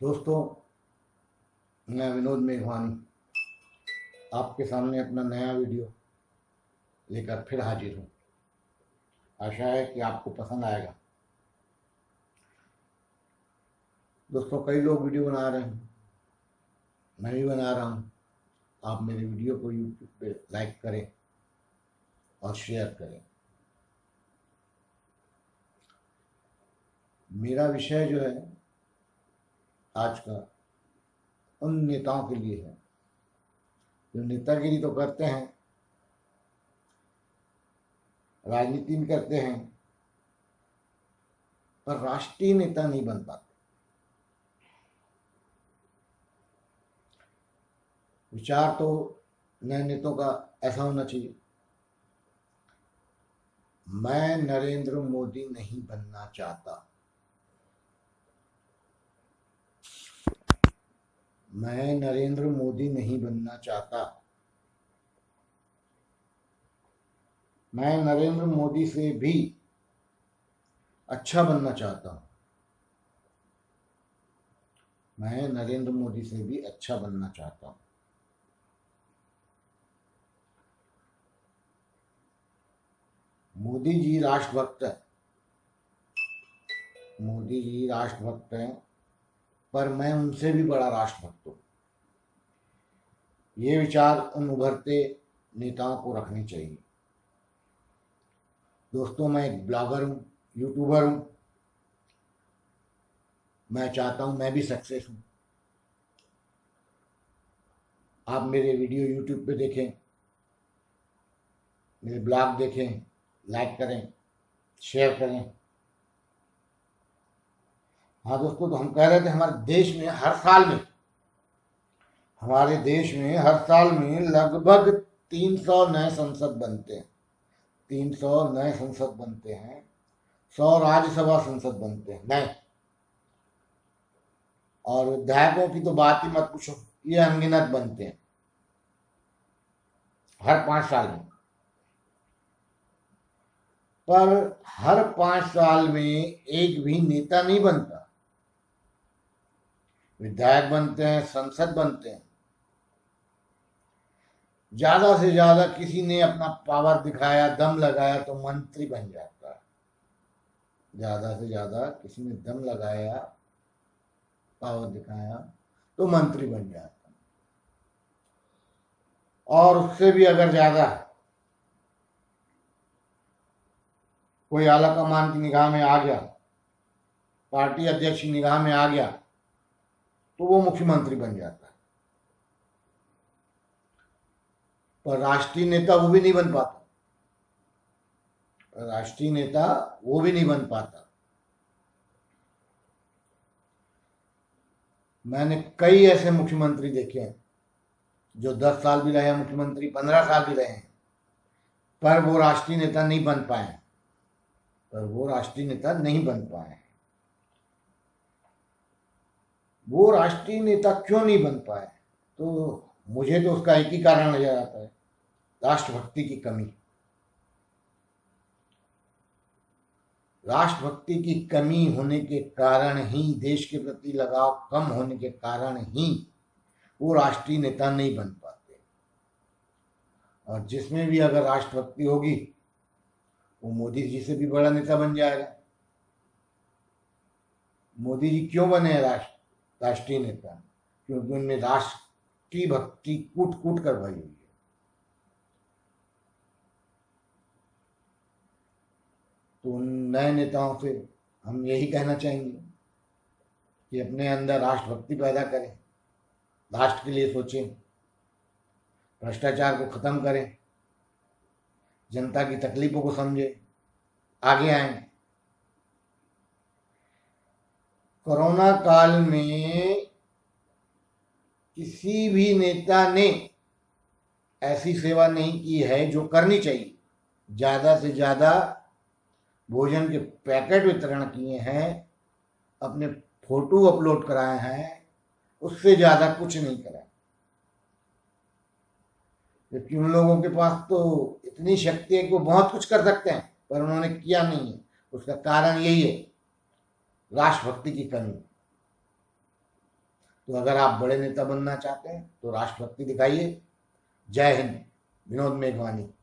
दोस्तों, मैं विनोद मेघवानी आपके सामने अपना नया वीडियो लेकर फिर हाजिर हूँ। आशा है कि आपको पसंद आएगा। दोस्तों, कई लोग वीडियो बना रहे हैं, मैं भी बना रहा हूँ। आप मेरे वीडियो को यूट्यूब पे लाइक करें और शेयर करें। मेरा विषय जो है आज का उन नेताओं के लिए है जो नेतागिरी तो करते हैं, राजनीति भी करते हैं, पर राष्ट्रीय नेता नहीं बन पाते। विचार तो नए नेताओं का ऐसा होना चाहिए, मैं नरेंद्र मोदी नहीं बनना चाहता, मैं नरेंद्र मोदी नहीं बनना चाहता, मैं नरेंद्र मोदी से भी अच्छा बनना चाहता हूं। मैं नरेंद्र मोदी से भी अच्छा बनना चाहता हूं। मोदी जी राष्ट्रभक्त है, मोदी जी राष्ट्रभक्त हैं, पर मैं उनसे भी बड़ा राष्ट्रभक्त हूं। ये विचार उन उभरते नेताओं को रखने चाहिए। दोस्तों, मैं एक ब्लॉगर हूं, यूट्यूबर हूं। मैं चाहता हूं मैं भी सक्सेस हूं। आप मेरे वीडियो यूट्यूब पे देखें, मेरे ब्लॉग देखें, लाइक करें, शेयर करें। हाँ दोस्तों, तो हम कह रहे थे हमारे देश में हर साल में लगभग 300 नए संसद बनते हैं। 300 नए संसद बनते हैं, 100 राज्यसभा संसद बनते हैं नए। और विधायकों की तो बात ही मत पूछो, ये अनगिनत बनते हैं हर 5 साल में। पर हर 5 साल में एक भी नेता नहीं बनता। विधायक बनते हैं, संसद बनते हैं। ज्यादा से ज्यादा किसी ने अपना पावर दिखाया, दम लगाया तो मंत्री बन जाता है। ज्यादा से ज्यादा किसी ने दम लगाया, पावर दिखाया तो मंत्री बन जाता है। और उससे भी अगर ज्यादा कोई आला कमान की निगाह में आ गया, पार्टी अध्यक्ष की निगाह में आ गया, तो वो मुख्यमंत्री बन जाता है। पर राष्ट्रीय नेता वो भी नहीं बन पाता। राष्ट्रीय नेता वो भी नहीं बन पाता। मैंने कई ऐसे मुख्यमंत्री देखे हैं जो 10 साल भी रहे हैं मुख्यमंत्री, 15 साल भी रहे हैं, पर वो राष्ट्रीय नेता नहीं बन पाए। वो राष्ट्रीय नेता क्यों नहीं बन पाए? तो मुझे तो उसका एक ही कारण नजर आता है, राष्ट्रभक्ति की कमी। राष्ट्रभक्ति की कमी होने के कारण ही, देश के प्रति लगाव कम होने के कारण ही वो राष्ट्रीय नेता नहीं बन पाते। और जिसमें भी अगर राष्ट्रभक्ति होगी वो मोदी जी से भी बड़ा नेता बन जाएगा। मोदी जी क्यों बने राष्ट्रीय नेता? क्योंकि उनने राष्ट्र की भक्ति कूट कूट कर भरी हुई है। तो उन नए नेताओं से हम यही कहना चाहेंगे कि अपने अंदर राष्ट्रभक्ति पैदा करें, राष्ट्र के लिए सोचें, भ्रष्टाचार को खत्म करें, जनता की तकलीफों को समझें, आगे आएं। कोरोना काल में किसी भी नेता ने ऐसी सेवा नहीं की है जो करनी चाहिए। ज्यादा से ज्यादा भोजन के पैकेट वितरण किए हैं, अपने फोटो अपलोड कराए हैं, उससे ज्यादा कुछ नहीं करा। क्योंकि उन लोगों के पास तो इतनी शक्ति है कि वो बहुत कुछ कर सकते हैं, पर उन्होंने किया नहीं है। उसका कारण यही है, राष्ट्रभक्ति की कमी। तो अगर आप बड़े नेता बनना चाहते हैं तो राष्ट्रभक्ति दिखाइए। जय हिंद। विनोद मेघवानी।